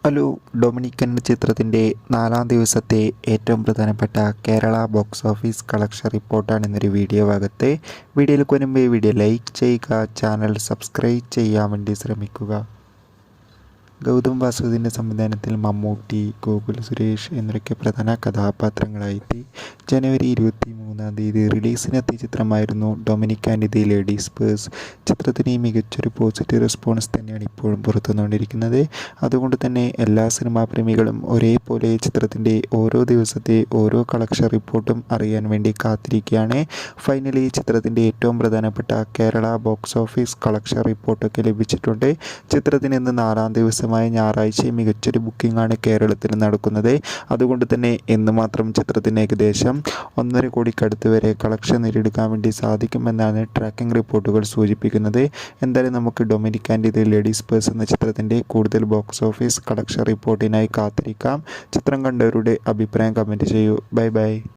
Hello, Dominic എന്ന ചിത്രത്തിൻ്റെ 4-ാം ദിവസത്തെ ഏറ്റവും പ്രധാനപ്പെട്ട കേരള ബോക്സ് ഓഫീസ് കളക്ഷൻ റിപ്പോർട്ടാണ് ഇന്നൊരു വീഡിയോ ഭാഗത്ത്. വീഡിയോയിലേക്ക് വരുമ്പോൾ വീഡിയോ ലൈക്ക് ചെയ്യുക, ചാനൽ സബ്സ്ക്രൈബ് ചെയ്യാൻ വേണ്ടി ശ്രമിക്കുക. ഗൗതം വാസുദേവൻ്റെ സംവിധാനത്തിൽ മമ്മൂട്ടി, ഗോകുൽ സുരേഷ് എന്നിവരൊക്കെ പ്രധാന കഥാപാത്രങ്ങളായിട്ട് ജനുവരി 23-ാം തീയതി റിലീസിനെത്തിയ ചിത്രമായിരുന്നു Dominic and the ladies purse. ചിത്രത്തിന് മികച്ചൊരു പോസിറ്റീവ് റെസ്പോൺസ് തന്നെയാണ് ഇപ്പോഴും പുറത്തുവന്നുകൊണ്ടിരിക്കുന്നത്. അതുകൊണ്ട് തന്നെ എല്ലാ സിനിമാ പ്രേമികളും ഒരേപോലെ ചിത്രത്തിൻ്റെ ഓരോ ദിവസത്തെ ഓരോ കളക്ഷൻ റിപ്പോർട്ടും അറിയാൻ വേണ്ടി കാത്തിരിക്കുകയാണ്. ഫൈനലി ചിത്രത്തിൻ്റെ ഏറ്റവും പ്രധാനപ്പെട്ട കേരള ബോക്സ് ഓഫീസ് കളക്ഷൻ റിപ്പോർട്ടൊക്കെ ലഭിച്ചിട്ടുണ്ട്. ചിത്രത്തിന് ഇന്ന് 4-ാം ദിവസമായ ഞായറാഴ്ച മികച്ചൊരു ബുക്കിംഗ് ആണ് കേരളത്തിൽ നടക്കുന്നത്. അതുകൊണ്ട് തന്നെ ഇന്ന് മാത്രം ചിത്രത്തിന് ഏകദേശം 1.5 കോടിക്കടുത്ത് വരെ കളക്ഷൻ നേടിയെടുക്കാൻ വേണ്ടി സാധിക്കുമെന്നാണ് ട്രാക്കിംഗ് റിപ്പോർട്ടുകൾ സൂചിപ്പിക്കുന്നത്. എന്തായാലും നമുക്ക് Dominic and the ladies purse എന്ന ചിത്രത്തിൻ്റെ കൂടുതൽ ബോക്സ് ഓഫീസ് കളക്ഷൻ റിപ്പോർട്ടിനായി കാത്തിരിക്കാം. ചിത്രം കണ്ടവരുടെ അഭിപ്രായം കമൻറ്റ് ചെയ്യൂ. Bye bye.